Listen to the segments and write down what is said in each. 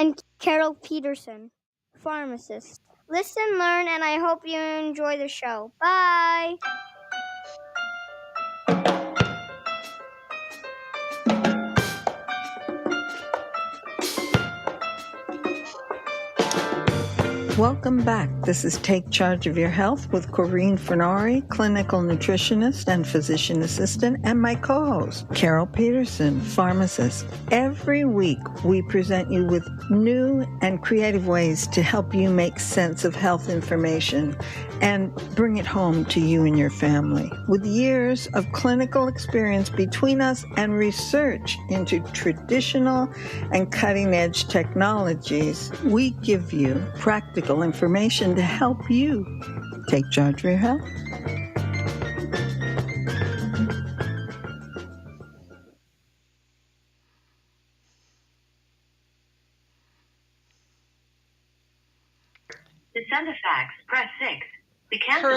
and Carol Peterson, pharmacist. Listen, learn, and I hope you enjoy the show. Bye. Welcome back. This is Take Charge of Your Health with Corinne Fernari, clinical nutritionist and physician assistant, and my co-host, Carol Peterson, pharmacist. Every week, we present you with new and creative ways to help you make sense of health information and bring it home to you and your family. With years of clinical experience between us and research into traditional and cutting-edge technologies, we give you practical information to help you take charge of your health. To send a fax, press 6. To cancel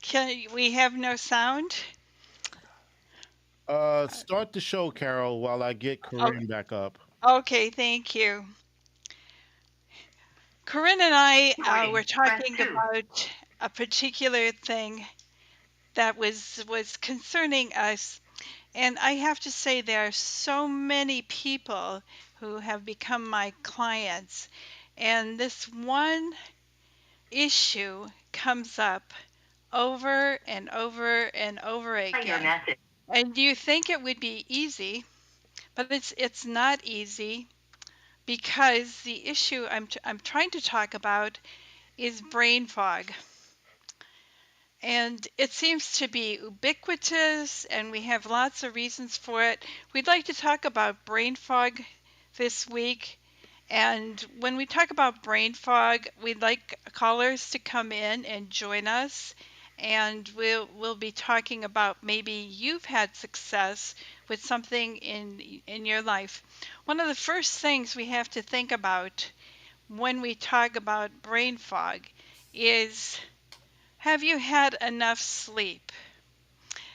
Corinne, we have no sound? Start the show, Carol, while I get Corinne back up. Okay, thank you. Corinne and I were talking about a particular thing that was concerning us, and I have to say there are so many people who have become my clients, and this one issue comes up over and over and over again. And you think it would be easy, but it's not easy, because the issue I'm trying to talk about is brain fog. And it seems to be ubiquitous, and we have lots of reasons for it. We'd like to talk about brain fog this week. And when we talk about brain fog, we'd like callers to come in and join us. And we'll be talking about maybe you've had success with something in your life. One of the first things we have to think about when we talk about brain fog is, have you had enough sleep?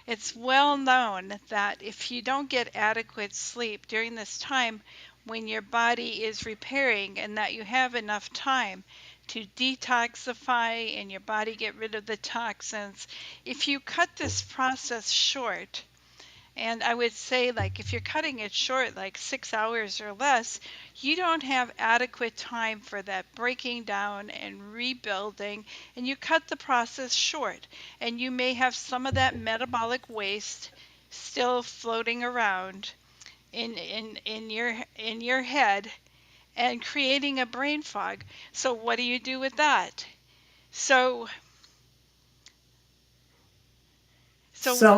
It's well known that if you don't get adequate sleep during this time when your body is repairing, and that you have enough time to detoxify and your body get rid of the toxins, if you cut this process short, and I would say, like, if you're cutting it short, like 6 hours or less, you don't have adequate time for that breaking down and rebuilding, and you cut the process short. And you may have some of that metabolic waste still floating around in your head and creating a brain fog. So what do you do with that? So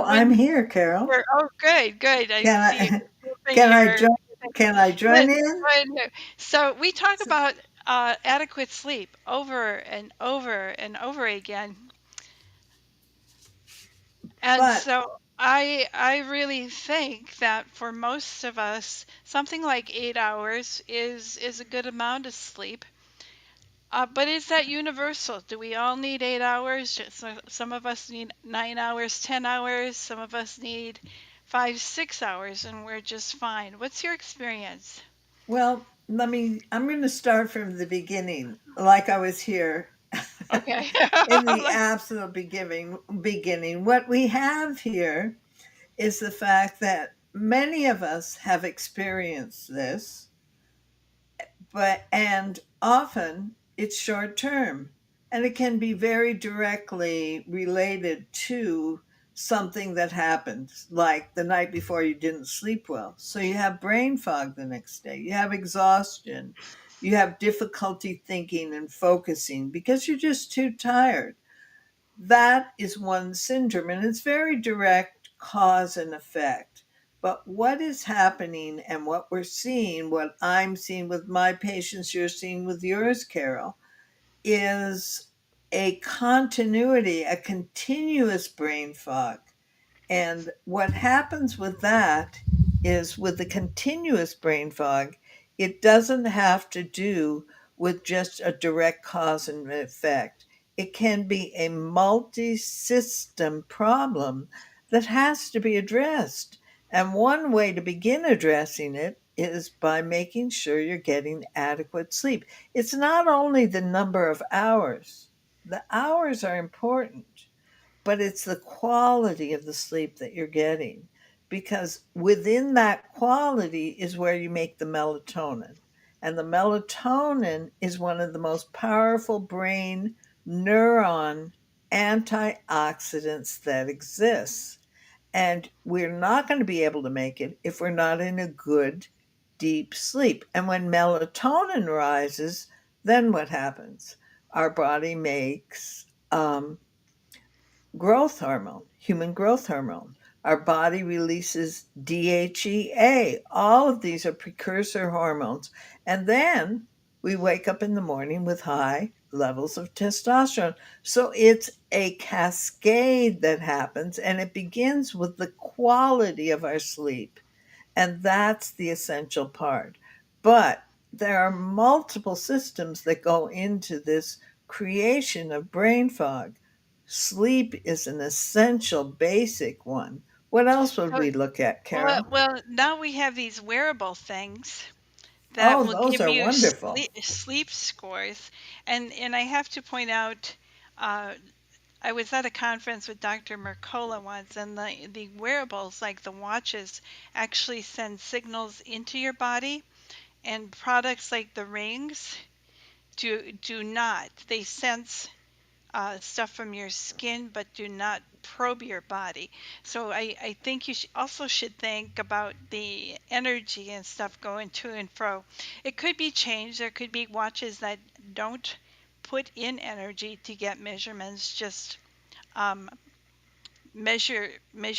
I'm here, Carol. Oh, good. Can I join in? So we talk about adequate sleep over and over and over again. And so I really think that for most of us, something like 8 hours is a good amount of sleep. But is that universal? Do we all need 8 hours? Some of us need 9 hours, 10 hours. Some of us need 5, 6 hours, and we're just fine. What's your experience? Well, I'm going to start from the beginning, like I was here. Okay. In the absolute beginning. What we have here is the fact that many of us have experienced this, and often it's short term, and it can be very directly related to something that happened, like the night before you didn't sleep well. So you have brain fog the next day, you have exhaustion, you have difficulty thinking and focusing because you're just too tired. That is one syndrome, and it's very direct cause and effect. But what is happening and what we're seeing, what I'm seeing with my patients, you're seeing with yours, Carol, is a continuity, a continuous brain fog. And what happens with that is, with the continuous brain fog, it doesn't have to do with just a direct cause and effect. It can be a multi-system problem that has to be addressed. And one way to begin addressing it is by making sure you're getting adequate sleep. It's not only the number of hours, the hours are important, but it's the quality of the sleep that you're getting. Because within that quality is where you make the melatonin. And the melatonin is one of the most powerful brain neuron antioxidants that exists. And we're not going to be able to make it if we're not in a good, deep sleep. And when melatonin rises, then what happens? Our body makes growth hormone, human growth hormone. Our body releases DHEA. All of these are precursor hormones. And then we wake up in the morning with high levels of testosterone. So it's a cascade that happens, and it begins with the quality of our sleep. And that's the essential part. But there are multiple systems that go into this creation of brain fog. Sleep is an essential, basic one. What else would So, we look at, Carol? well, now we have these wearable things that Oh, will those give are you wonderful. sleep scores. And I have to point out, uh, I was at a conference with Dr. Mercola once, and the wearables, like the watches, actually send signals into your body, and products like the rings do not. They sense stuff from your skin, but do not probe your body. So I think you also should think about the energy and stuff going to and fro. It could be changed. There could be watches that don't put in energy to get measurements, just um, measure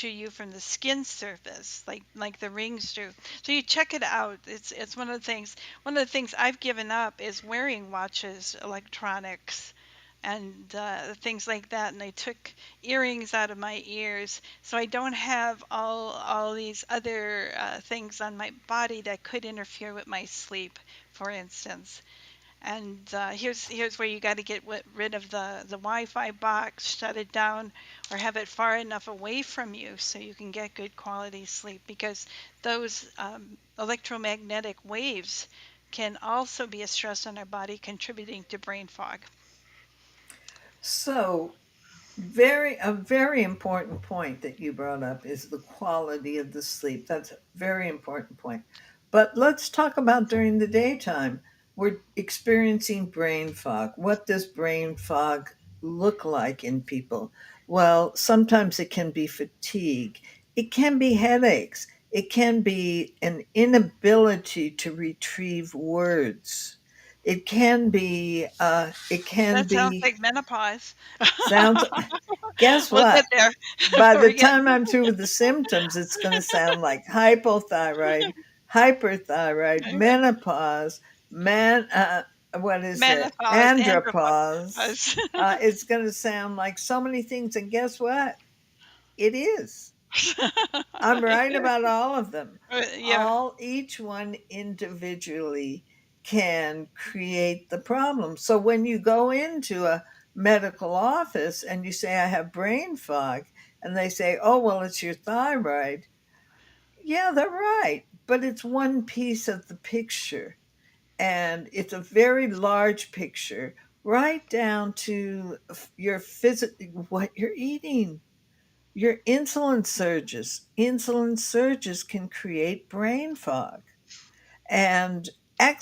you from the skin surface, like the rings do. So you check it out. It's one of the things I've given up is wearing watches, electronics, and things like that. And I took earrings out of my ears, so I don't have all these other things on my body that could interfere with my sleep, for instance. And here's where you got to get rid of the Wi-Fi box, shut it down, or have it far enough away from you so you can get good quality sleep. Because those electromagnetic waves can also be a stress on our body, contributing to brain fog. So, a very important point that you brought up is the quality of the sleep. That's a very important point. But let's talk about during the daytime. We're experiencing brain fog. What does brain fog look like in people? Well, sometimes it can be fatigue. It can be headaches. It can be an inability to retrieve words. It can That sounds be like menopause. sounds Guess We'll get what? there. By the We're getting time I'm through with the symptoms, it's going to sound like hypothyroid, hyperthyroid, menopause, man, what is it? menopause, Andropause. andropause. It's going to sound like so many things. And guess what? It is. I'm right about all of them. Yeah. Each one individually can create the problem. So when you go into a medical office and you say, I have brain fog, and they say, oh, well, it's your thyroid. Yeah, they're right. But it's one piece of the picture. And it's a very large picture, right down to your what you're eating, your insulin surges. Insulin surges can create brain fog. And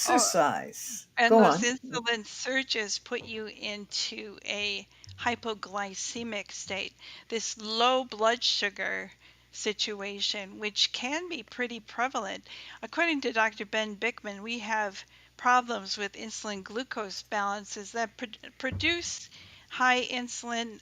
Oh, exercise. and Go those on. insulin surges put you into a hypoglycemic state, this low blood sugar situation, which can be pretty prevalent. According to Dr. Ben Bickman, we have problems with insulin glucose balances that produce high insulin,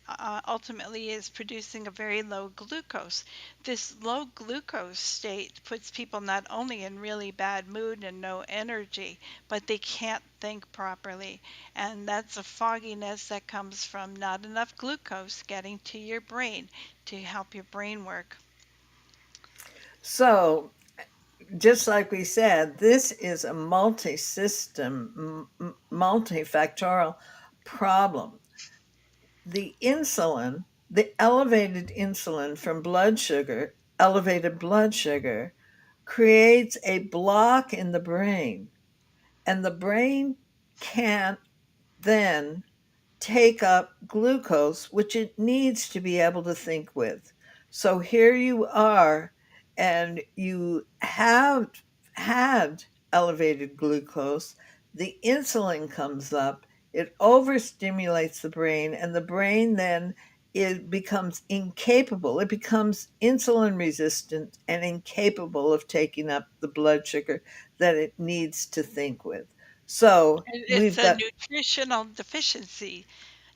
ultimately is producing a very low glucose. This low glucose state puts people not only in really bad mood and no energy, but they can't think properly. And that's a fogginess that comes from not enough glucose getting to your brain to help your brain work. So, just like we said, this is a multi system, multifactorial problem. The elevated insulin from elevated blood sugar creates a block in the brain, and the brain can't then take up glucose, which it needs to be able to think with. So here you are, and you have had elevated glucose. The insulin comes up, it overstimulates the brain, and the brain then it becomes incapable. It becomes insulin resistant and incapable of taking up the blood sugar that it needs to think with. So It's we've a got nutritional deficiency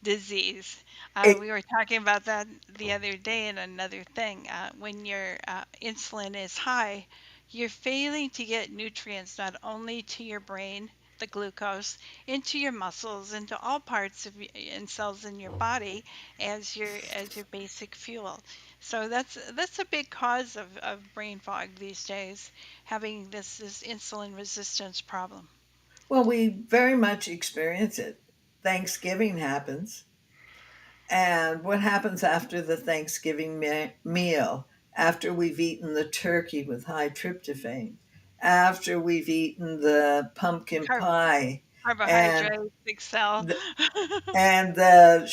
disease. it. We were talking about that the other day in another thing. When your insulin is high, you're failing to get nutrients not only to your brain, the glucose, into your muscles, into all parts of and cells in your body as your basic fuel. So that's a big cause of brain fog these days, having this insulin resistance problem. Well, we very much experience it. Thanksgiving happens. And what happens after the Thanksgiving meal? After we've eaten the turkey with high tryptophan, after we've eaten the pumpkin Car- pie, and Carbohydrates excel. the, and the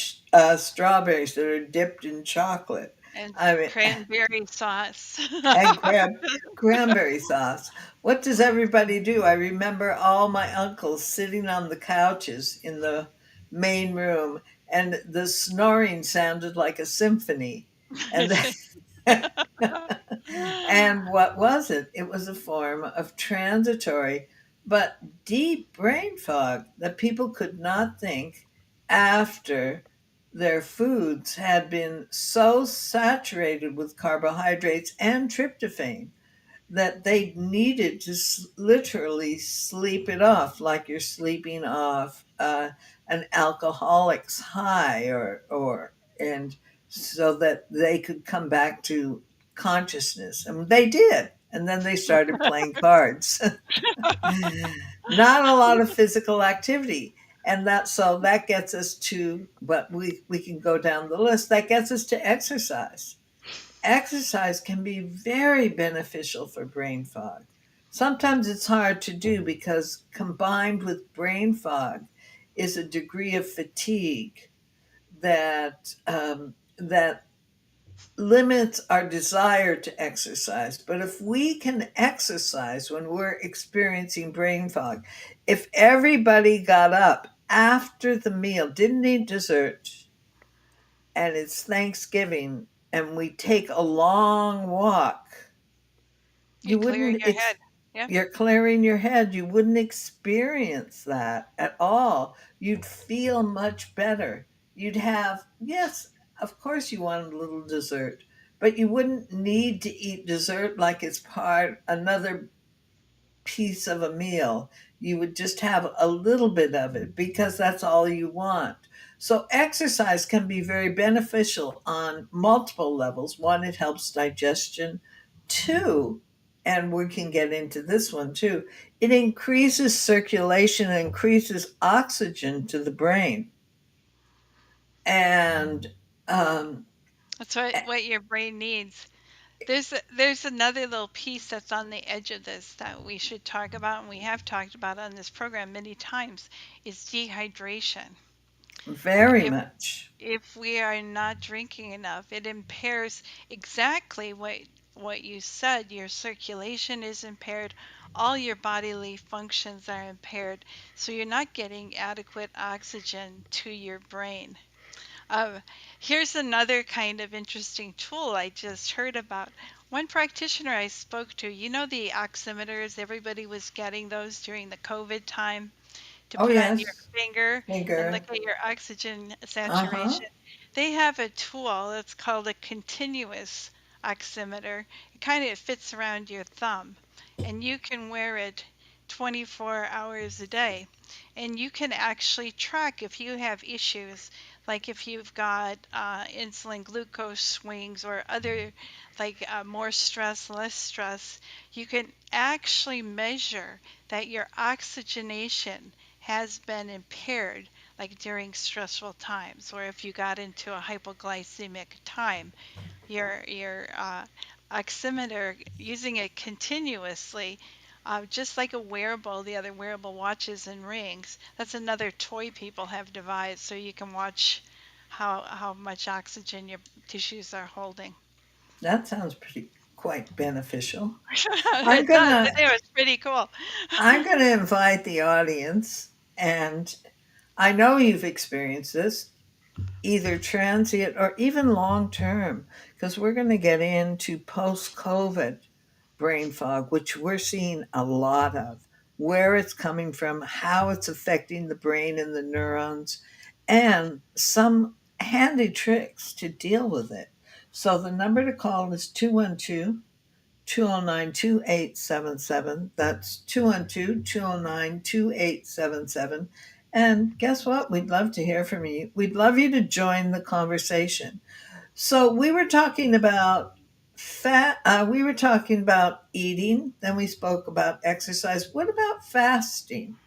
strawberries that are dipped in chocolate. And I mean, cranberry sauce. and cranberry sauce. What does everybody do? I remember all my uncles sitting on the couches in the main room, and the snoring sounded like a symphony. And and what was it? It was a form of transitory but deep brain fog that people could not think after their foods had been so saturated with carbohydrates and tryptophan that they needed to literally sleep it off, like you're sleeping off an alcoholic's high, or and so that they could come back to consciousness, and they did, and then they started playing cards. Not a lot of physical activity, and that gets us to, but we can go down the list. That gets us to exercise. Exercise can be very beneficial for brain fog. Sometimes it's hard to do because combined with brain fog is a degree of fatigue that limits our desire to exercise. But if we can exercise when we're experiencing brain fog, if everybody got up after the meal, didn't eat dessert, and it's Thanksgiving, and we take a long walk, You're you clearing wouldn't your head. Yeah. you're clearing your head. You wouldn't experience that at all. You'd feel much better. You'd have, yes, of course you want a little dessert, but you wouldn't need to eat dessert like it's part another piece of a meal. You would just have a little bit of it because that's all you want. So, exercise can be very beneficial on multiple levels. One, it helps digestion. Two, and we can get into this one too, it increases circulation and increases oxygen to the brain. And um, That's what your brain needs. There's another little piece that's on the edge of this that we should talk about, and we have talked about on this program many times, is dehydration. very If much. if we are not drinking enough, it impairs exactly what you said. Your circulation is impaired, all your bodily functions are impaired, so you're not getting adequate oxygen to your brain. Um, Here's another kind of interesting tool I just heard about. One practitioner I spoke to, the oximeters, everybody was getting those during the COVID time to Oh, put on your yes. finger and look Finger. at your oxygen Uh huh. saturation. They have a tool that's called a continuous oximeter. It kind of fits around your thumb, and you can wear it 24 hours a day. And you can actually track if you have issues, like if you've got insulin glucose swings or other, like more stress, less stress. You can actually measure that your oxygenation has been impaired, like during stressful times, or if you got into a hypoglycemic time, your oximeter, using it continuously, just like a wearable, the other wearable watches and rings. That's another toy people have devised, so you can watch how much oxygen your tissues are holding. That sounds pretty quite beneficial. I'm It does. gonna It was pretty cool. I'm gonna invite the audience, and I know you've experienced this, either transient or even long term, because we're going to get into post COVID brain fog, which we're seeing a lot of, where it's coming from, how it's affecting the brain and the neurons, and some handy tricks to deal with it. So the number to call is 212 209 2877. That's 212 209 2877. And guess what? We'd love to hear from you. We'd love you to join the conversation. So we were talking about fat, we were talking about eating, then we spoke about exercise. What about fasting?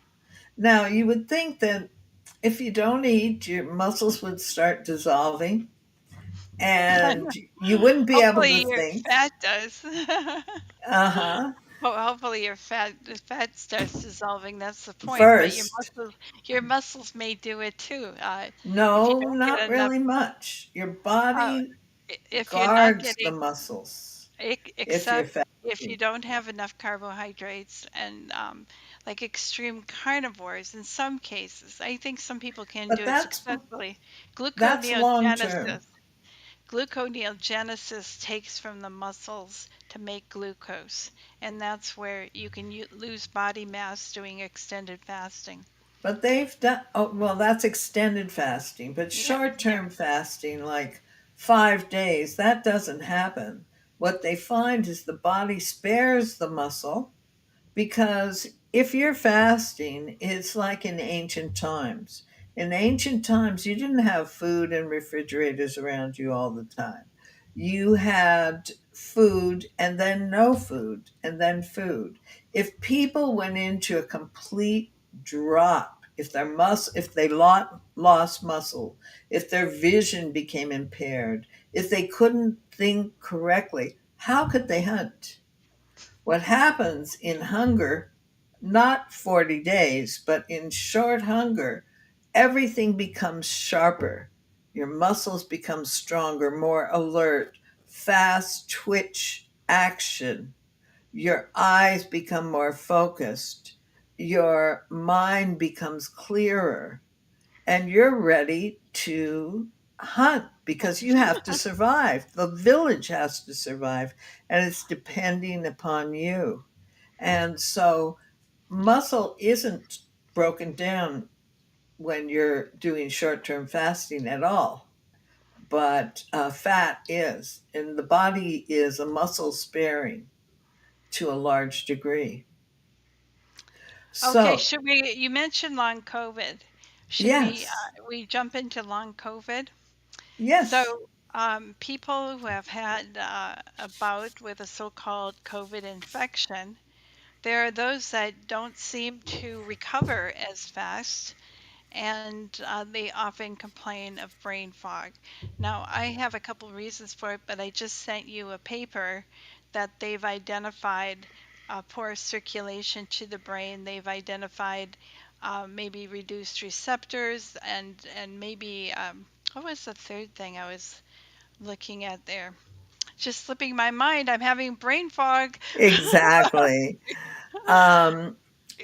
Now, you would think that if you don't eat, your muscles would start dissolving and you wouldn't be able to Hopefully your think. fat does. Uh huh. Hopefully the fat starts dissolving. That's the point. But First, your muscles may do it too. If you no, don't get not enough, really much. Your uh, body if you're not guards the getting, muscles if you're except if you fasting. don't have enough carbohydrates and like extreme carnivores, in some cases, I think some people can But do it successfully. that's long term. Gluconeogenesis. Gluconeogenesis takes from the muscles to make glucose, and that's where you can lose body mass doing extended fasting. But they've done, oh, well, that's extended fasting, but Yeah, short yeah. term fasting, like 5 days, that doesn't happen. What they find is the body spares the muscle because if you're fasting, it's like in ancient times. In ancient times, you didn't have food and refrigerators around you all the time. You had food and then no food and then food. If people went into a complete drop, if they lost muscle, if their vision became impaired, if they couldn't think correctly, how could they hunt? What happens in hunger, not 40 days, but in short hunger, everything becomes sharper. Your muscles become stronger, more alert, fast twitch action. Your eyes become more focused. Your mind becomes clearer and you're ready to hunt because you have to survive. The village has to survive, and it's depending upon you. And so, muscle isn't broken down when you're doing short term fasting at all, but fat is, and the body is a muscle sparing to a large degree. Okay, So, should we, you mentioned long COVID. Should yes, we jump into long COVID? yes, So, people who have had a bout with a so-called COVID infection, there are those that don't seem to recover as fast, and they often complain of brain fog. Now, I have a couple reasons for it, but I just sent you a paper that they've identified poor circulation to the brain. They've identified maybe reduced receptors and maybe what was the third thing I was looking at there? Just slipping my mind. I'm having brain fog. exactly. Um,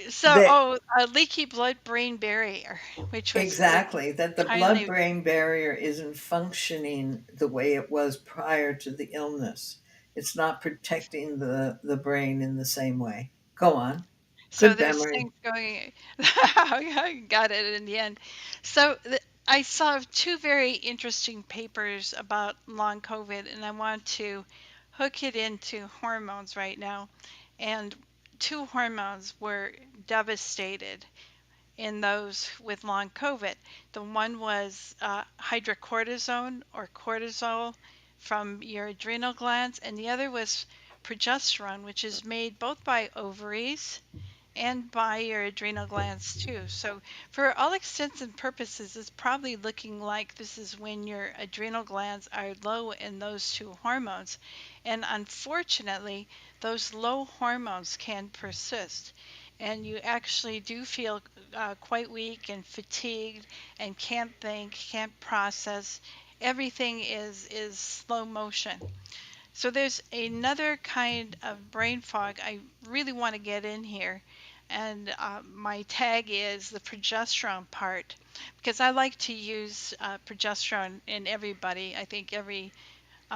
So, that oh, a leaky blood-brain barrier, which was Exactly, that the blood highly. brain barrier isn't functioning the way it was prior to the illness. It's not protecting the brain in the same way. Go on. So Good there's memory. things going. I got it in the end. So I saw two very interesting papers about long COVID, and I want to hook it into hormones right now. And two hormones were devastated in those with long COVID. The one was hydrocortisone or cortisol from your adrenal glands, and the other was progesterone, which is made both by ovaries and by your adrenal glands too. So, for all extents and purposes, it's probably looking like this is when your adrenal glands are low in those two hormones. And unfortunately, those low hormones can persist. And you actually do feel quite weak and fatigued and can't think, can't process. Everything is slow motion. So there's another kind of brain fog I really want to get in here, and my tag is the progesterone part, because I like to use progesterone in everybody. I think every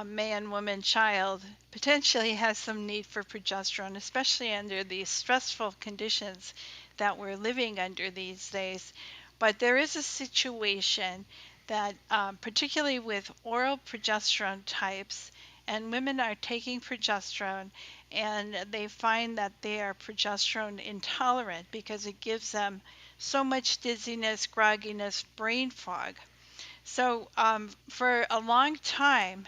man, woman, child potentially has some need for progesterone, especially under these stressful conditions that we're living under these days. But there is a situation that, particularly with oral progesterone types, and women are taking progesterone and they find that they are progesterone intolerant because it gives them so much dizziness, grogginess, brain fog. So, for a long time,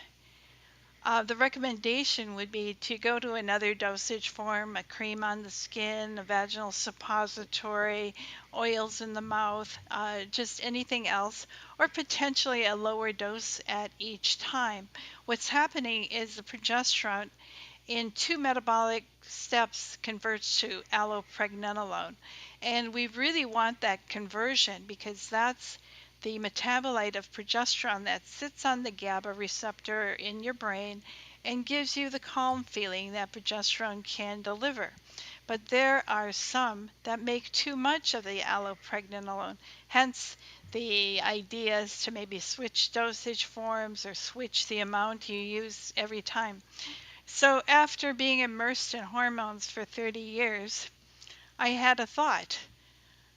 the recommendation would be to go to another dosage form, a cream on the skin, a vaginal suppository, oils in the mouth, just anything else, or potentially a lower dose at each time. What's happening is the progesterone in two metabolic steps converts to allopregnanolone. And we really want that conversion because that's the metabolite of progesterone that sits on the GABA receptor in your brain and gives you the calm feeling that progesterone can deliver. But there are some that make too much of the allopregnanolone. Hence, the idea is to maybe switch dosage forms or switch the amount you use every time. So, after being immersed in hormones for 30 years, I had a thought.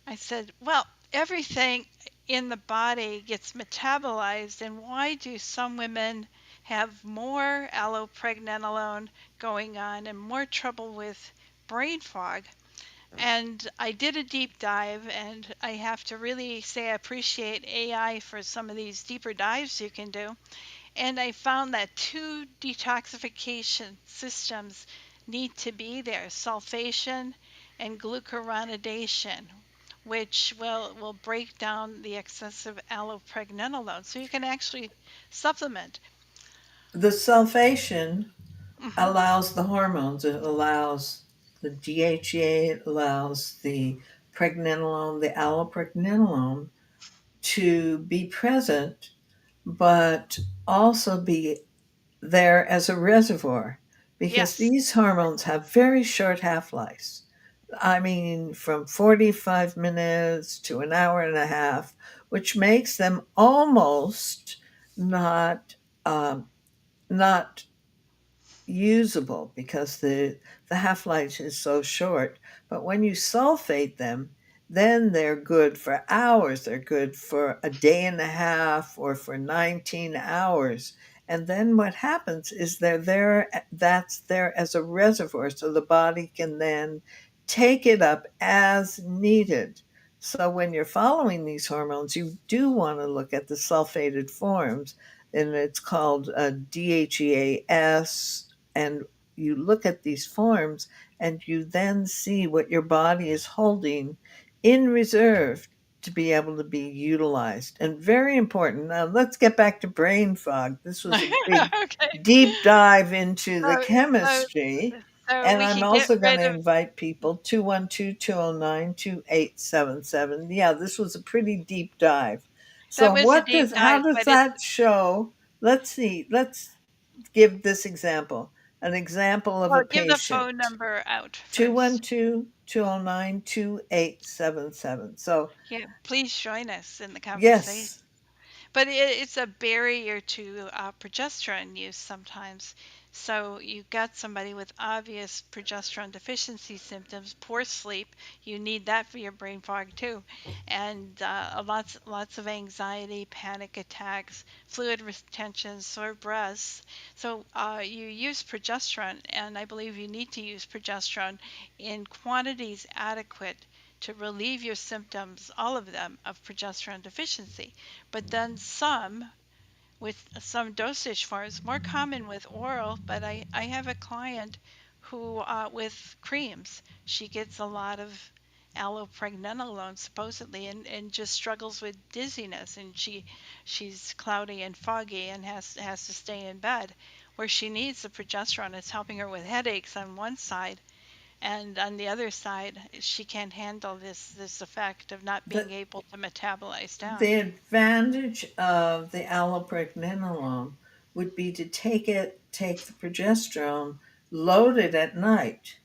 I said, well, everything in the body gets metabolized, and why do some women have more allopregnanolone going on and more trouble with brain fog? And I did a deep dive, and I have to really say I appreciate AI for some of these deeper dives you can do. And I found that two detoxification systems need to be there, sulfation and glucuronidation, which will break down the excessive allopregnanolone. So you can actually supplement. The sulfation Hmm. allows the hormones. It allows the DHEA, it allows the pregnenolone, the allopregnanolone to be present, but also be there as a reservoir because Yes. these hormones have very short half lives. I mean, from 45 minutes to an hour and a half, which makes them almost not not usable because the half-life is so short. But when you sulfate them, then they're good for hours. They're good for a day and a half or for 19 hours. And then what happens is they're there, that's there as a reservoir so the body can then take it up as needed. So when you're following these hormones, you do want to look at the sulfated forms, and it's called DHEAS, and you look at these forms and you then see what your body is holding in reserve to be able to be utilized. And very important. Now let's get back to brain fog. This was a big Okay. deep dive into the So, so, chemistry. so And we I'm can get also going rid to of. invite people 212-209-2877. Yeah, this was a pretty deep dive. That So was a what deep does how dive, does but it's. that show? Let's see. Let's give this example, an example of a Well, give the phone patient. number out Two one first. two 2877. So, Yeah, please join us in the conversation. yes, But it's a barrier to progesterone use sometimes. So you got somebody with obvious progesterone deficiency symptoms, poor sleep. You need that for your brain fog too, and lots of anxiety, panic attacks, fluid retention, sore breasts. So you use progesterone, and I believe you need to use progesterone in quantities adequate to relieve your symptoms, all of them, of progesterone deficiency. But then some with some dosage forms, more common with oral, but I have a client who, with creams, she gets a lot of allopregnanolone supposedly and just struggles with dizziness and she's cloudy and foggy and has to stay in bed. where she needs the progesterone. It's helping her with headaches on one side, and on the other side, she can't handle this effect of not being The, able to metabolize the down. advantage of the allopregnanolone would be to take the progesterone, load it at night.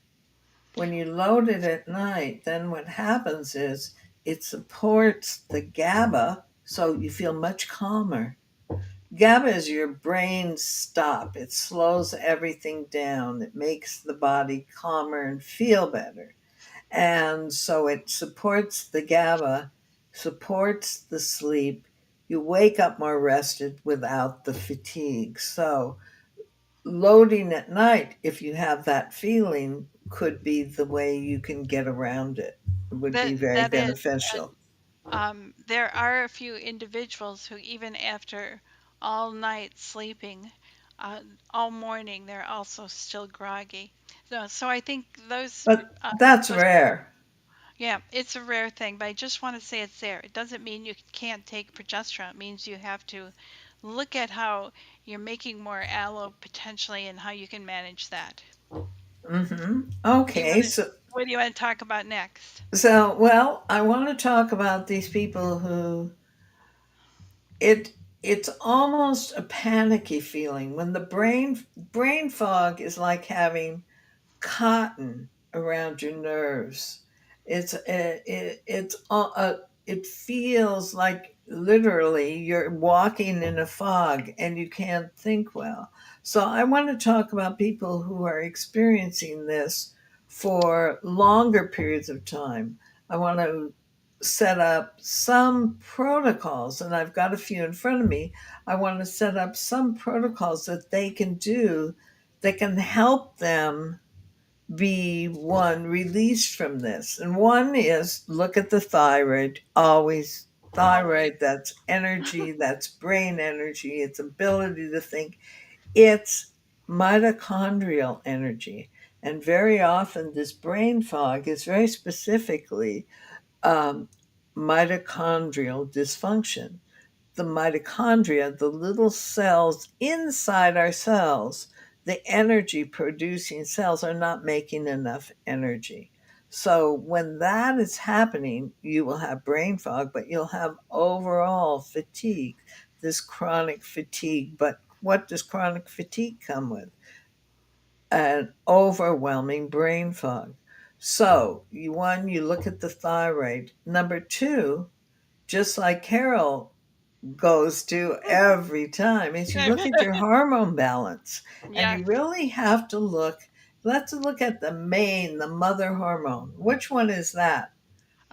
When you load it at night, then what happens is it supports the GABA, so you feel much calmer. GABA is your brain's stop. It slows everything down. It makes the body calmer and feel better. And so it supports the GABA, supports the sleep. You wake up more rested without the fatigue. So loading at night, if you have that feeling, could be the way you can get around it. It would be very That is, and beneficial. there are a few individuals who, even after all night sleeping, uh, all morning, they're also still groggy. So I think But that's those, rare. yeah, it's a rare thing, but I just want to say it's there. It doesn't mean you can't take progesterone. It means you have to look at how you're making more allo potentially and how you can manage that. You Okay, want to, what do you want to talk about next? well, I want to talk about these people who it it's almost a panicky feeling when the brain fog is like having cotton around your nerves. It feels like literally you're walking in a fog and you can't think well. So I want to talk about people who are experiencing this for longer periods of time. I want to set up some protocols, and I've got a few in front of me. I want to set up some protocols that they can do that can help them be one released from this. And one is look at the thyroid, always Always. thyroid, that's energy, that's brain energy, its ability to think, it's mitochondrial energy. And very often, this brain fog is very specifically um, mitochondrial dysfunction. The mitochondria, the little cells inside our cells, the energy producing cells are not making enough energy. So when that is happening, you will have brain fog, but you'll have overall fatigue, this chronic fatigue. But what does chronic fatigue come with? An overwhelming brain fog. So, you look at the thyroid. Number two, just like Carol goes to every time, is you look at your hormone balance. And Yes. you really have to let's look at the mother hormone. Which one is that?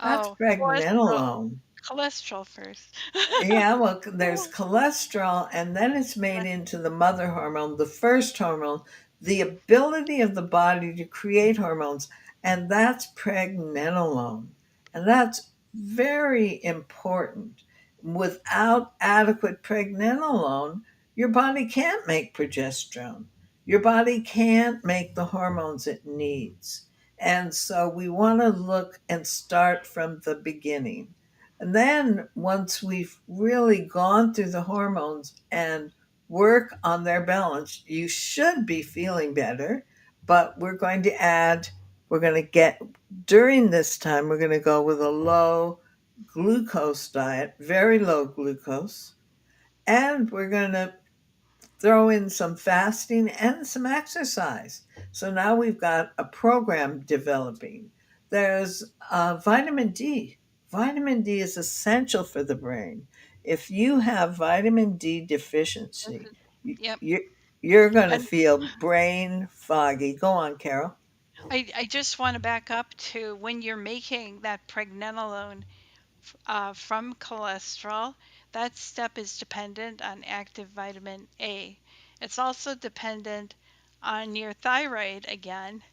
That's Oh, cholesterol. pregnenolone. Cholesterol first. Yeah, well, there's cholesterol, and then it's made into the mother hormone, the first hormone, the ability of the body to create hormones, and that's pregnenolone. And that's very important. Without adequate pregnenolone, your body can't make progesterone. Your body can't make the hormones it needs. And so we want to look and start from the beginning. And then once we've really gone through the hormones and work on their balance, you should be feeling better. But we're going to get, during this time, we're going to go with a low glucose diet, very low glucose. And we're going to throw in some fasting and some exercise. So now we've got a program developing. There's vitamin D. Vitamin D is essential for the brain. If you have vitamin D This deficiency, is, yep. you, you're going to And feel brain foggy. Go on, Carol. I just want to back up to when you're making that pregnenolone from cholesterol, that step is dependent on active vitamin A. It's also dependent on your thyroid again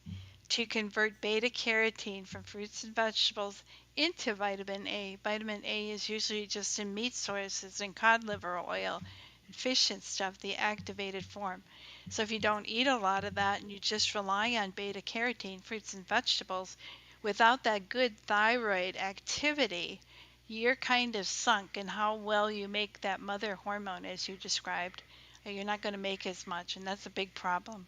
to convert beta carotene from fruits and vegetables into vitamin A. Vitamin A is usually just in meat sources and cod liver oil and fish and stuff, the activated form. So if you don't eat a lot of that and you just rely on beta carotene, fruits and vegetables, without that good thyroid activity, you're kind of sunk in how well you make that mother hormone as you described. You're not going to make as much, and that's a big problem.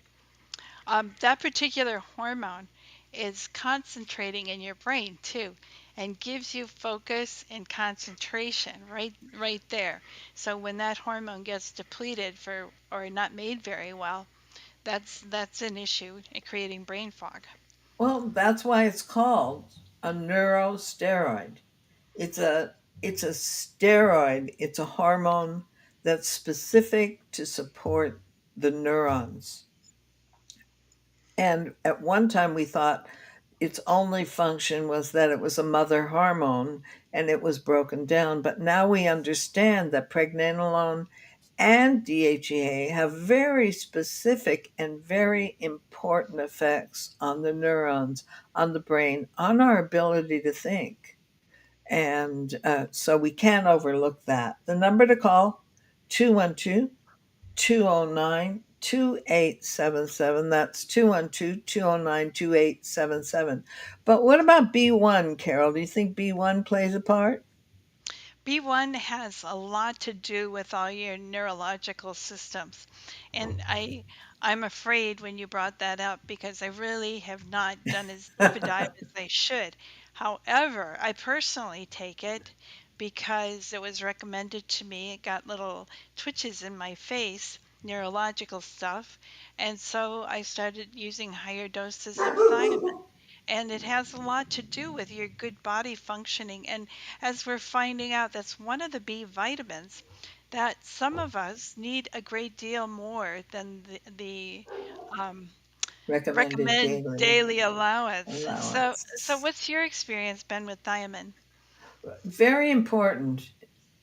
That particular hormone is concentrating in your brain too, and gives you focus and concentration right there. So when that hormone gets depleted for or not made very well, that's an issue in creating brain fog. Well, that's why it's called a neurosteroid. It's a it's a steroid. It's a hormone that's specific to support the neurons. And at one time we thought its only function was that it was a mother hormone and it was broken down. But now we understand that pregnenolone and DHEA have very specific and very important effects on the neurons, on the brain, on our ability to think. And so we can't overlook that. The number to call, 212 209 2877. That's 212 209 2877. But what about B1, Carol? Do you think B1 plays a part? B1 has a lot to do with all your neurological systems. And I'm afraid when you brought that up because I really have not done as deep a dive as I should. However, I personally take it because it was recommended to me. It got little twitches in my face, neurological stuff. And so I started using higher doses of thiamine. And it has a lot to do with your good body functioning. And as we're finding out, that's one of the B vitamins that some of us need a great deal more than the um, Recommended recommend daily daily allowance. So allowance. what's your experience been with thiamine? Very important.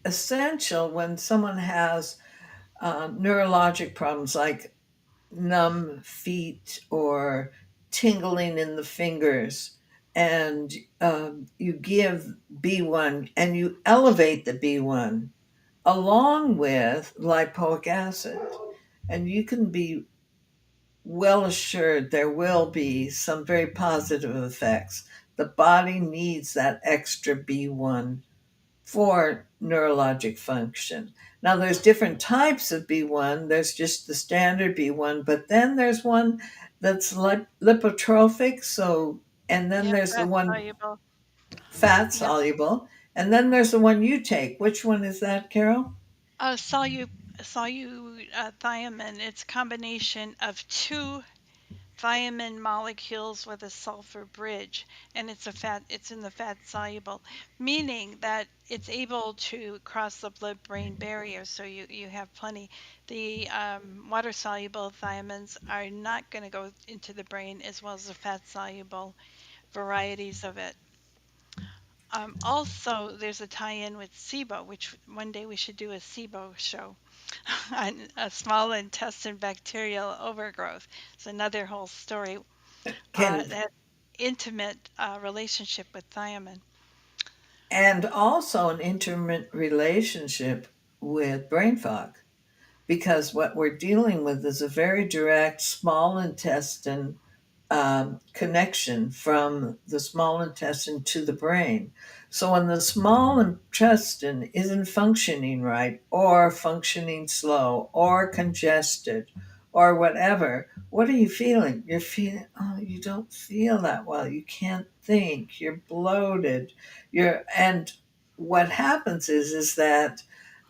Essential when someone has neurologic problems like numb feet or tingling in the fingers, and you give B1 and you elevate the B1 along with lipoic acid, and you can be well assured there will be some very positive effects. The body needs that extra B1 for neurologic function. Now, there's different types of B1. There's just the standard B1, but then there's one that's lipotrophic. So, and then Yeah, there's the fat one soluble. fat Yep. soluble, and then there's the one you take. Which one is that, Carol? Thiamine. It's a combination of two thiamine molecules with a sulfur bridge, and it's in the fat soluble, meaning that it's able to cross the blood brain barrier, so you have plenty. The water soluble thiamines are not going to go into the brain as well as the fat soluble varieties of it. Also, there's a tie-in with SIBO, which one day we should do a SIBO show on a small intestine bacterial overgrowth. It's another whole story. Can That intimate relationship with thiamine. and also an intimate relationship with brain fog, because what we're dealing with is a very direct small intestine connection from the small intestine to the brain. So when the small intestine isn't functioning right, or functioning slow, or congested, or whatever, what are you feeling? You're feeling, oh, you don't feel that well. You can't think. You're bloated. And what happens is that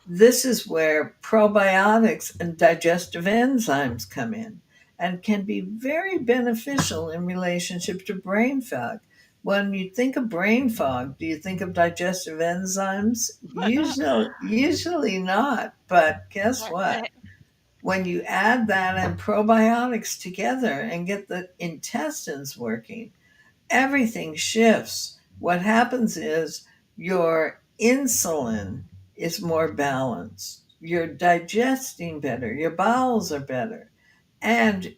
this is where probiotics and digestive enzymes come in and can be very beneficial in relationship to brain fog. When you think of brain fog, do you think of digestive enzymes? Usually not, but guess what? Right. When you add that and probiotics together and get the intestines working, everything shifts. What happens is your insulin is more balanced. You're digesting better. Your bowels are better. And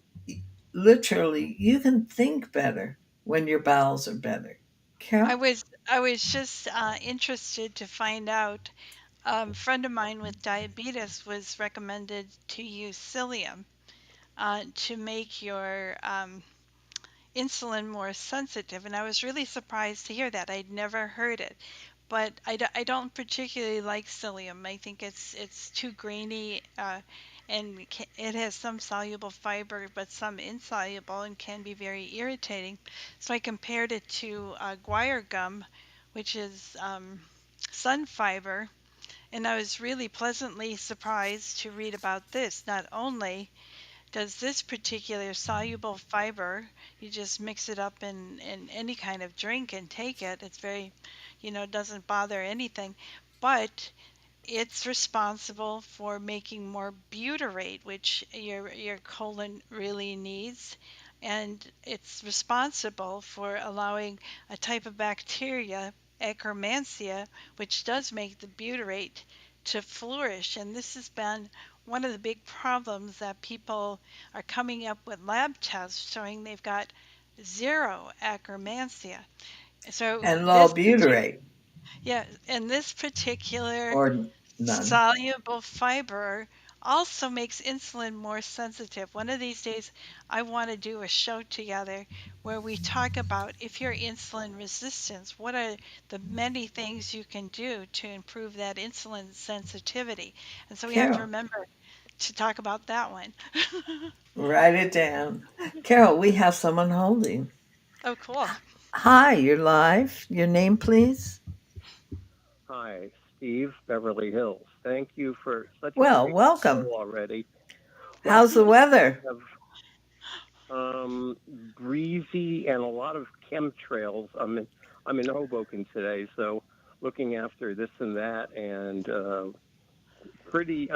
literally, you can think better when your bowels are better. I Carol? was I was just interested to find out. A friend of mine with diabetes was recommended to use psyllium to make your insulin more sensitive, and I was really surprised to hear that. I'd never heard it, but I don't particularly like psyllium. I think it's too grainy, and it has some soluble fiber, but some insoluble and can be very irritating. So I compared it to guar gum, which is sun fiber, and I was really pleasantly surprised to read about this. Not only does this particular soluble fiber, you just mix it up in any kind of drink and take it. It's very, doesn't bother anything. But it's responsible for making more butyrate, which your colon really needs, and it's responsible for allowing a type of bacteria, Akkermansia, which does make the butyrate to flourish. And this has been one of the big problems that people are coming up with lab tests showing they've got zero Akkermansia. So And low this particular butyrate, yeah, and this particular or none. soluble fiber also makes insulin more sensitive. One of these days, I want to do a show together where we talk about if you're insulin resistant, what are the many things you can do to improve that insulin sensitivity. And so we have to Carol, remember to talk about that one. write it down. Carol, we have someone holding. Oh, cool. Hi, you're live. Your name, please? Hi, Steve, Beverly Hills. Thank you for such a Well, great show welcome. already. Well, How's the weather? we have breezy and a lot of chemtrails. I'm in Hoboken today, so looking after this and that, and pretty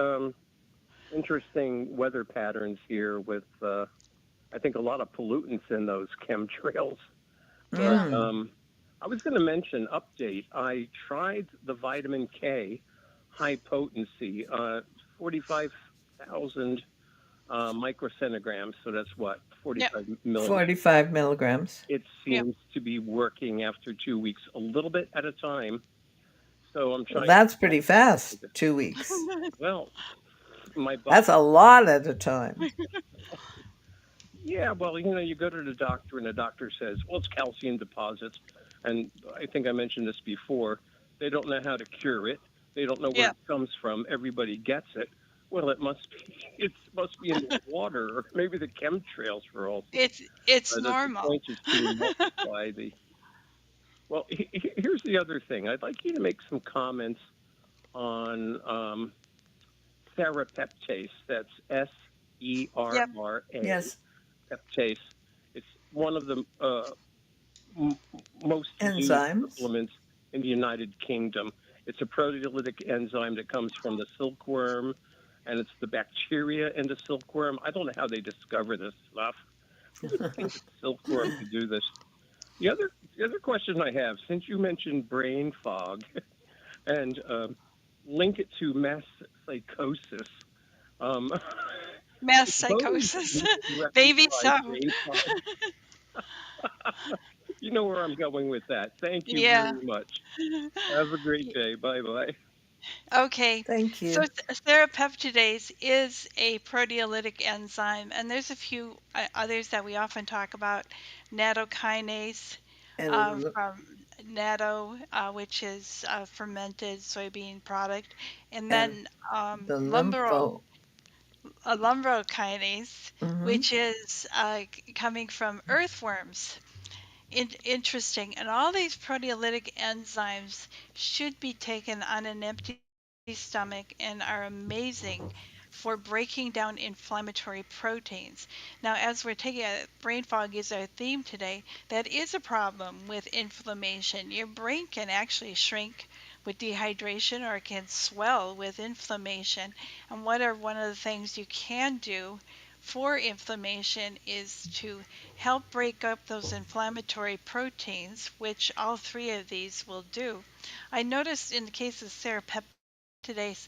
interesting weather patterns here with I think a lot of pollutants in those chemtrails. But Yeah. Mm, I was going to mention update. I tried the vitamin K high potency, 45,000 microcentigrams. So that's what, Yep. 45 milligrams. 45 milligrams. It Yep. seems to be working after 2 weeks, a little bit at a time. So I'm Well, trying to that's get pretty fast, 2 weeks. well, my That's body. a lot at a time. Yeah, well, you go to the doctor and the doctor says, well, it's calcium deposits. And I think I mentioned this before. They don't know how to cure it. They don't know where Yeah. it comes from. Everybody gets it. Well, it must be in the water or maybe the chemtrails for all. It's The normal. point is to multiply the. Well, here's the other thing. I'd like you to make some comments on serapeptase. That's Yep. SERRA Yes, peptase. It's one of the m- most used enzymes. supplements in the United Kingdom. It's a proteolytic enzyme that comes from the silkworm, and it's the bacteria in the silkworm. I don't know how they discover this stuff. Who would think that silkworm could do this? The other question I have, since you mentioned brain fog and link it to mass psychosis, um, Mass suppose psychosis. you could Baby rectify so. brain fog. You know where I'm going with that. Thank you Yeah. very much. Have a great day. Bye bye. Okay. Thank So you. serapeptidase is a proteolytic enzyme, and there's a few others that we often talk about. Nattokinase And from natto, which is a fermented soybean product, and and then the lympho. lumbrokinase, Hmm. which is coming from earthworms. Interesting. And all these proteolytic enzymes should be taken on an empty stomach and are amazing for breaking down inflammatory proteins. Now, as we're taking brain fog is our theme today, that is a problem with inflammation. Your brain can actually shrink with dehydration or it can swell with inflammation. And what are one of the things you can do for inflammation is to help break up those inflammatory proteins, which all three of these will do. I noticed in the case of serapeptidase,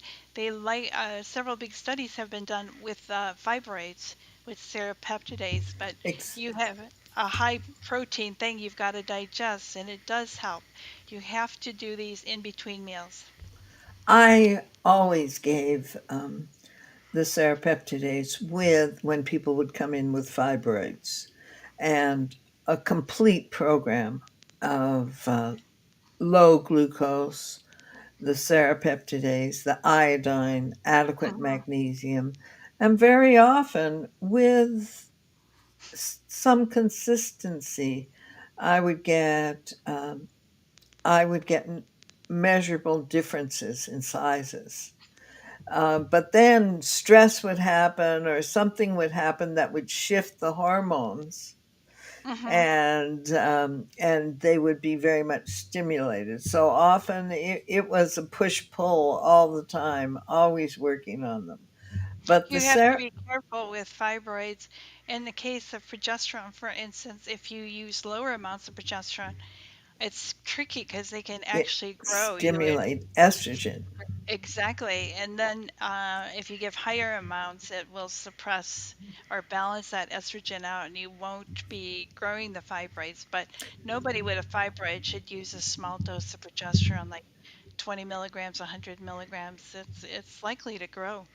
several big studies have been done with fibroids with serapeptidase, but Ex- you have a high protein thing you've got to digest, and it does help. You have to do these in between meals. I always gave the serapeptidase with when people would come in with fibroids, and a complete program of low glucose, the serapeptidase, the iodine, adequate Mhm. magnesium, And very often, with some consistency, I would get I would get measurable differences in sizes. But then stress would happen, or something would happen that would shift the hormones, Hmm. and they would be very much stimulated. So often it was a push pull all the time, always working on them. But the You have to ser- be careful with fibroids. In the case of progesterone, for instance, if you use lower amounts of progesterone, it's tricky because they can it actually grow. You would stimulate estrogen. exactly, and then if you give higher amounts, it will suppress or balance that estrogen out, and you won't be growing the fibroids. But nobody with a fibroid should use a small dose of progesterone, like 20 milligrams, 100 milligrams. It's likely to grow.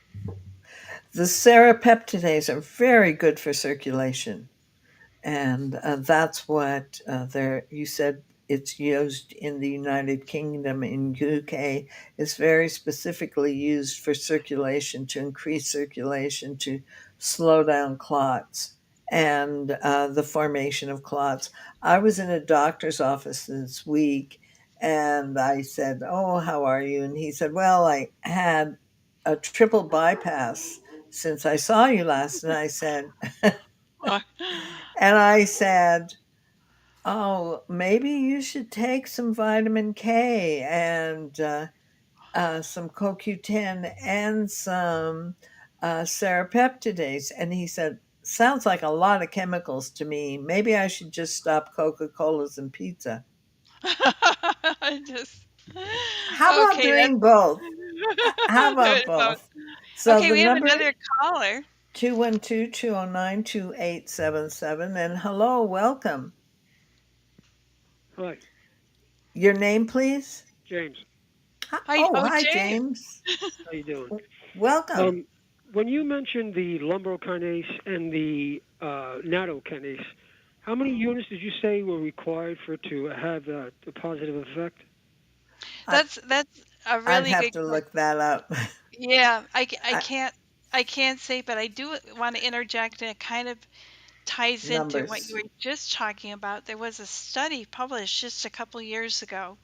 The serapeptidase are very good for circulation. And that's what there. You said it's used in the United Kingdom. In UK, it's very specifically used for circulation, to increase circulation, to slow down clots and the formation of clots. I was in a doctor's office this week, and I said, "Oh, how are you?" And he said, "Well, I had a triple bypass since I saw you last." And I said, and I said, "Oh, maybe you should take some vitamin K and some CoQ10 and some serapeptidase." And he said, "Sounds like a lot of chemicals to me. Maybe I should just stop Coca Colas and pizza." I just How about okay, doing that's both? How do about it both. both? So Okay, the we have number another caller. 212-209-2877, and hello, welcome. Hi, Your name, please? James. Hi, Oh, oh hi, James. James. How you doing? Welcome. When you mentioned the lumbrokinase and the nattokinase, how many units did you say were required for it to have a positive effect? I, That's a I'd really have good to question. look that up. Yeah, I I, can't say, but I do want to interject, and it kind of ties into what you numbers. were just talking about. There was a study published just a couple years ago,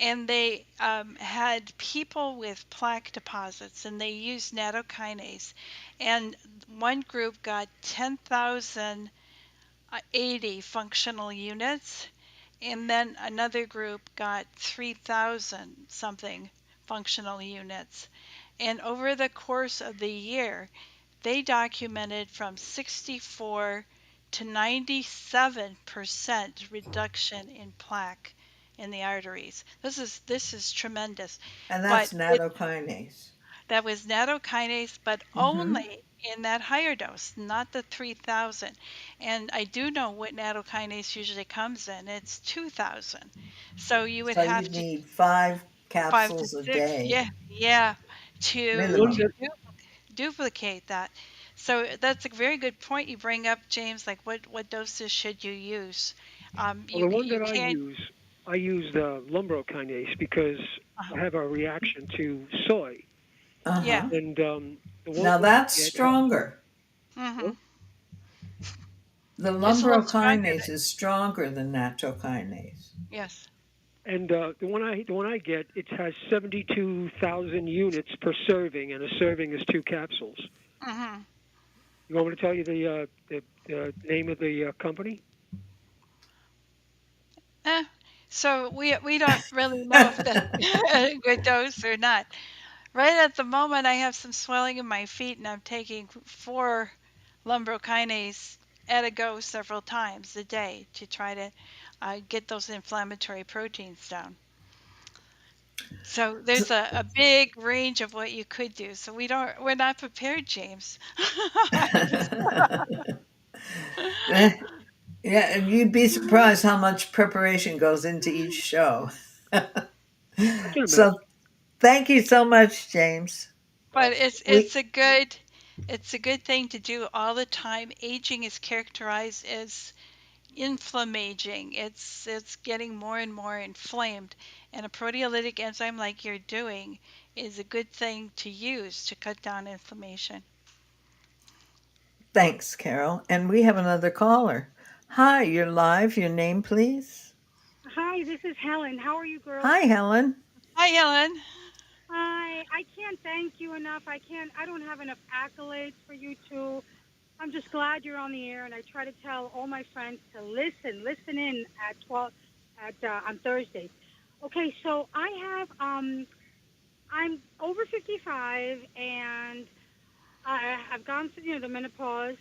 and they had people with plaque deposits, and they used nattokinase, and one group got 10,080 functional units, and then another group got 3,000 something functional units. And over the course of the year, they documented from 64 to 97% reduction in plaque in the arteries. This is tremendous. And But that's it nattokinase. that was nattokinase, but Mm-hmm. only in that higher dose, not the 3,000. And I do know what nattokinase usually comes in. It's 2,000. So you would So you have to need 5 capsules a 5 to 6, day, yeah, yeah, The to one minimum. to that duplicate that. So that's a very good point you bring up, James. Like, what doses should you use? well, You the one you that can't. I use the lumbrokinase because Uh, I have a reaction to soy, yeah. Uh-huh. and the one Now that I that's get has. stronger. Hmm. The It's a little stronger lumbrokinase than is stronger than nattokinase. yes. And the one I get, it has 72,000 units per serving, and a serving is 2 capsules. Hmm. You want me to tell you the name of the company? Eh. So we don't really know if that's a good dose or not. Right at the moment, I have some swelling in my feet, and I'm taking 4 lumbrokinase at a go several times a day to try to get those inflammatory proteins down. So there's a big range of what you could do. So we're not prepared, James. Yeah, and you'd be surprised how much preparation goes into each show. I can So imagine. thank you so much, James. But it's We it's a good it's a good thing to do all the time. Aging is characterized as inflammaging. It's getting more and more inflamed, and a proteolytic enzyme like you're doing is a good thing to use to cut down inflammation. Thanks, Carol. And we have another caller. Hi, you're live. Your name, please. Hi, this is Helen. How are you, girls? Hi, Helen. Hi, Helen. Hi. I can't thank you enough. I don't have enough accolades for you two. I'm just glad you're on the air, and I try to tell all my friends to listen in at 12 on Thursdays. Okay, so I'm over 55, and I've gone through the menopause.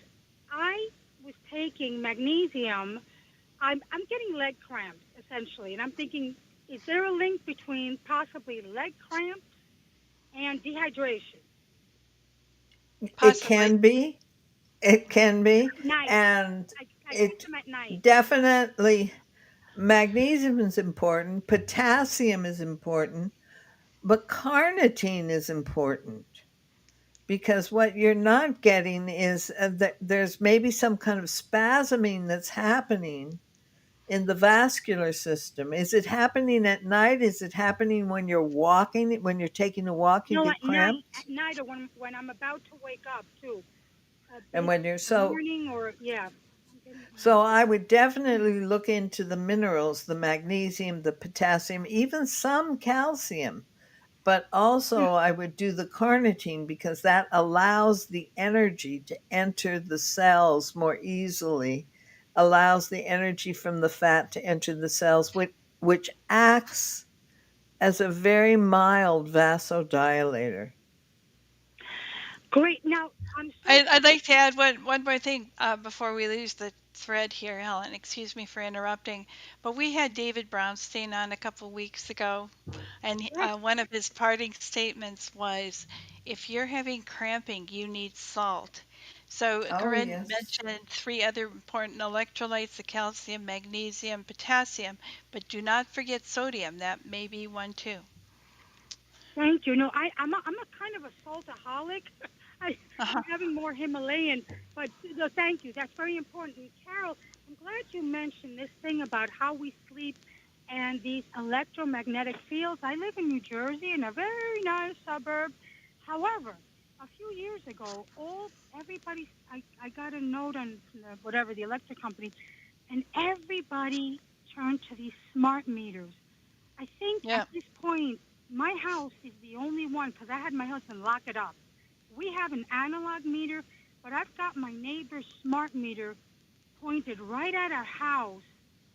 I was taking magnesium. I'm getting leg cramps essentially, and I'm thinking, is there a link between possibly leg cramps and dehydration? It Possibly. can be. It can be. At night, And I take it them at night. definitely, magnesium is important, potassium is important, but carnitine is important because what you're not getting is that there's maybe some kind of spasming that's happening in the vascular system. Is it happening at night? Is it happening when you're walking? When you're taking a walk, you No, get at cramps? night, or when I'm about to wake up too. And Basically when you're in the so morning, or yeah. I'm getting, So I would definitely look into the minerals, the magnesium, the potassium, even some calcium. But also I would do the carnitine because that allows the energy to enter the cells more easily, allows the energy from the fat to enter the cells, which acts as a very mild vasodilator. great. Now I'm so I'd sorry. like to add one more thing before we lose the thread here, Helen. Excuse me for interrupting, but we had David Brownstein on a couple weeks ago, and Yes, one of his parting statements was, "If you're having cramping, you need salt." So Oh, Corinne yes. mentioned three other important electrolytes: the calcium, magnesium, potassium, but do not forget sodium. That may be one too. thank you. No, I'm a kind of a saltaholic. I'm Uh-huh. having more Himalayan, but no, thank you. That's very important. And Carol, I'm glad you mentioned this thing about how we sleep and these electromagnetic fields. I live in New Jersey in a very nice suburb. However, a few years ago, I got a note on whatever the electric company, and everybody turned to these smart meters. I think at Yeah, this point, my house is the only one because I had my husband lock it up. We have an analog meter, but I've got my neighbor's smart meter pointed right at our house.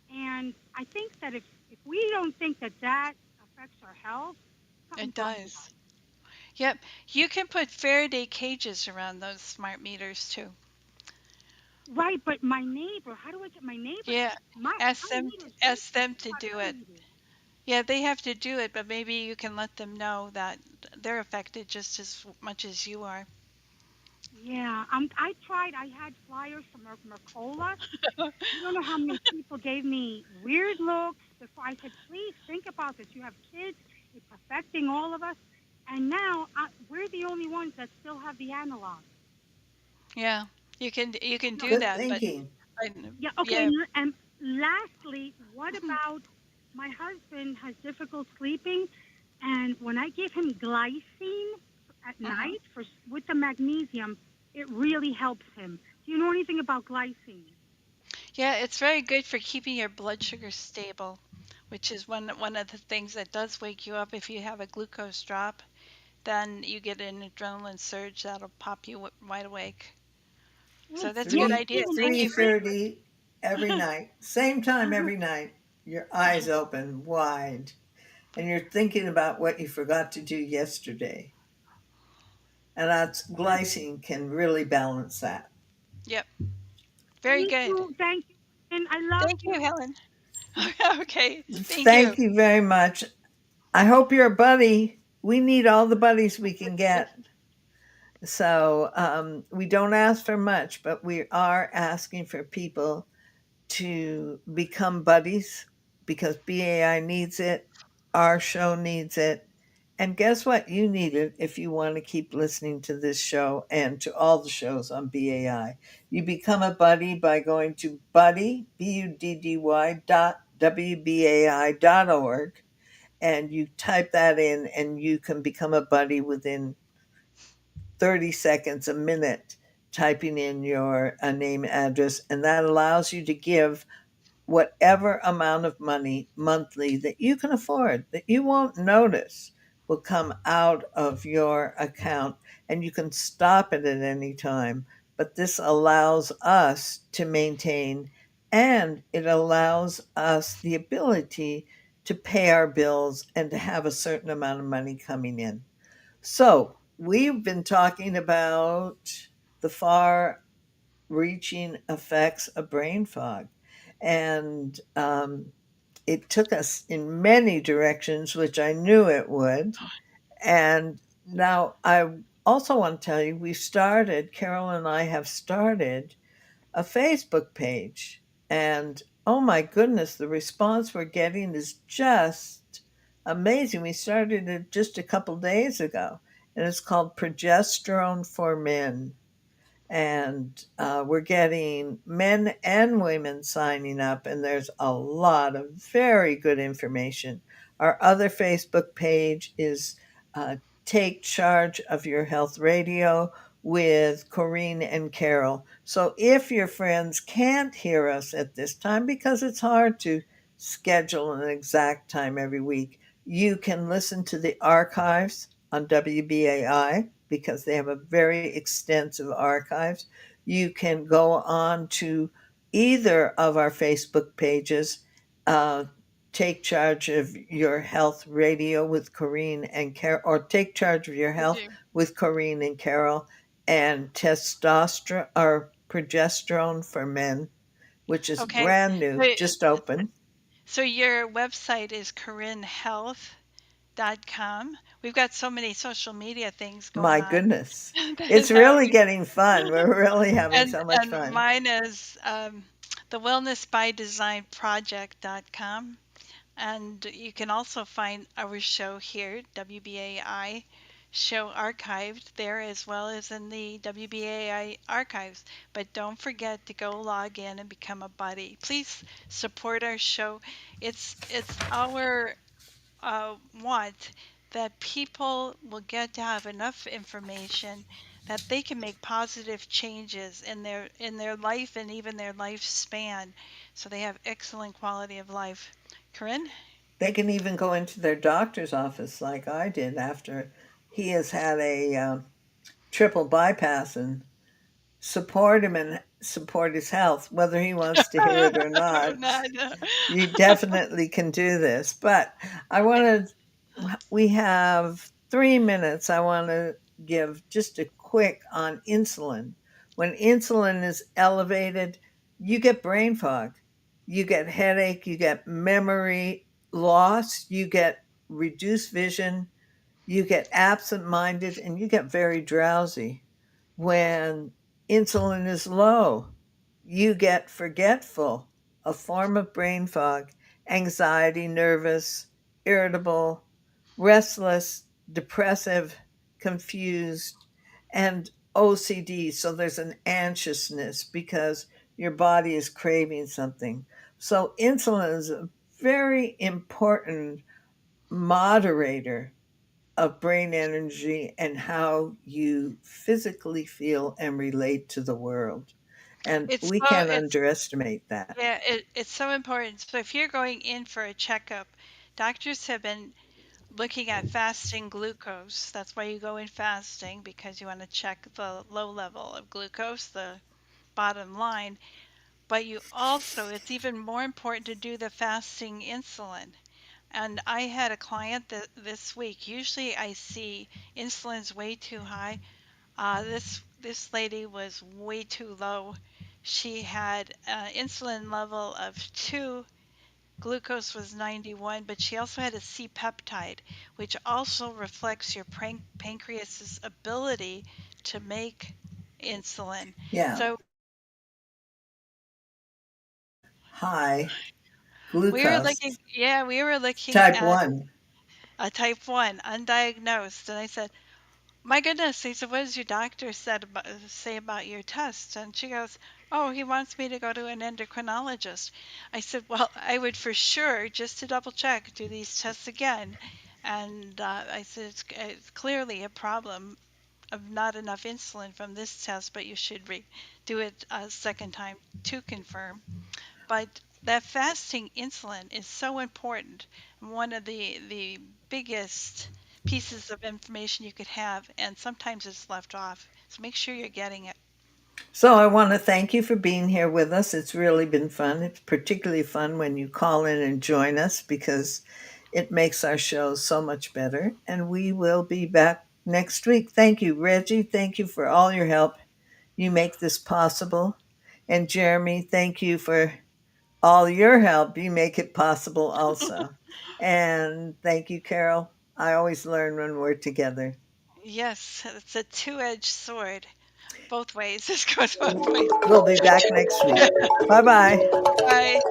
And I think that if we don't think that that affects our health, it something's wrong with does. us. Yep. You can put Faraday cages around those smart meters too. Right, but my neighbor, how do I get my neighbor? Yeah. My meter's great, Ask but them what to about do her it. meter? Yeah, they have to do it, but maybe you can let them know that they're affected just as much as you are. Yeah, I tried. I had flyers from Mercola. You don't know how many people gave me weird looks before. I said, please think about this. You have kids. It's affecting all of us. And now we're the only ones that still have the analog. Yeah. You can No, do Good that, but thinking. I, yeah, okay. yeah. And lastly, what about my husband has difficult sleeping, and when I give him glycine at Hmm. night with the magnesium, it really helps him. Do you know anything about glycine? Yeah, it's very good for keeping your blood sugar stable, which is one of the things that does wake you up if you have a glucose drop. Then you get an adrenaline surge that'll pop you wide awake. Oh, So that's a yes, good Three idea. even Thank those you. 3:30 every triggers. night. Same time every night. Your eyes open wide and you're thinking about what you forgot to do yesterday. And that's glycine can really balance that. Yep. Very Thank good. you. Thank you. And I love Thank you, you. Helen. Okay. Thank you. Thank you very much. I hope you're a buddy. We need all the buddies we can get. So we don't ask for much, but we are asking for people to become buddies because BAI needs it. Our show needs it. And guess what? You need it if you want to keep listening to this show and to all the shows on BAI. You become a buddy by going to buddy.wbai.org, and you type that in and you can become a buddy within 30 seconds, a minute. typing in your name, address, and that allows you to give whatever amount of money monthly that you can afford, that you won't notice will come out of your account, and you can stop it at any time. But this allows us to maintain, and it allows us the ability to pay our bills and to have a certain amount of money coming in. So we've been talking about the far reaching effects of brain fog. And it took us in many directions, which I knew it would. And now I also want to tell you, Carol and I have started a Facebook page. And oh my goodness, the response we're getting is just amazing. We started it just a couple days ago, and it's called Progesterone for Men, and we're getting men and women signing up, and there's a lot of very good information. Our other Facebook page is uh, Take Charge of Your Health Radio with Corrine and Carol. So if your friends can't hear us at this time, because it's hard to schedule an exact time every week, you can listen to the archives on WBAI, because they have a very extensive archives. You can go on to either of our Facebook pages, uh, Take Charge of Your Health Radio with Corrine and Carol, or Take Charge of Your Health Okay. with Corrine and Carol, and Testosterone or Progesterone for Men, which is Okay. brand new, So, just open. so your website is corinnehealth.com. We've got so many social media things going My on goodness. It's that really getting fun. We're really having and so much and fun. mine is the Wellness by Design Project.com. And you can also find our show here, WBAI show archived there as well as in the WBAI archives. But don't forget to go log in and become a buddy. Please support our show. It's our want that people will get to have enough information that they can make positive changes in their life and even their lifespan, so they have excellent quality of life. Corinne? They can even go into their doctor's office like I did after he has had a triple bypass, and support him and support his health, whether he wants to hear it or Or not. not. You definitely can do this. But I want we have 3 minutes. I want to give just a quick on insulin. When insulin is elevated, you get brain fog, you get headache, you get memory loss, you get reduced vision, you get absent minded, and you get very drowsy. When insulin is low, you get forgetful, a form of brain fog, anxiety, nervous, irritable, restless, depressive, confused, and OCD. So there's an anxiousness because your body is craving something. So insulin is a very important moderator of brain energy and how you physically feel and relate to the world. And It's we so can't it's underestimate that. yeah, it's so important. So if you're going in for a checkup, doctors have been looking at fasting glucose. That's why you go in fasting, because you want to check the low level of glucose, the bottom line. But you also, it's even more important to do the fasting insulin. And I had a client that this week, usually I see insulin's way too high. This lady was way too low. She had insulin level of 2, glucose was 91, but she also had a C-peptide, which also reflects your pancreas's ability to make insulin. Yeah, So high we were glucose, looking, yeah, we were looking type at 1. a type 1, undiagnosed. And I said, my goodness, I said, what does your doctor say about your test? And she goes, oh, he wants me to go to an endocrinologist. I said, well, I would for sure, just to double check, do these tests again. And I said, it's clearly a problem of not enough insulin from this test, but you should do it a second time to confirm. But that fasting insulin is so important. One of the biggest pieces of information you could have, and sometimes it's left off. So make sure you're getting it. So I want to thank you for being here with us. It's really been fun. It's particularly fun when you call in and join us because it makes our shows so much better. And we will be back next week. Thank you, Reggie. Thank you for all your help. You make this possible. And Jeremy, thank you for all your help. You make it possible also. And thank you, Carol. I always learn when we're together. Yes, it's a two-edged sword. Both ways. This goes both ways. We'll be back next week. Bye bye. Bye.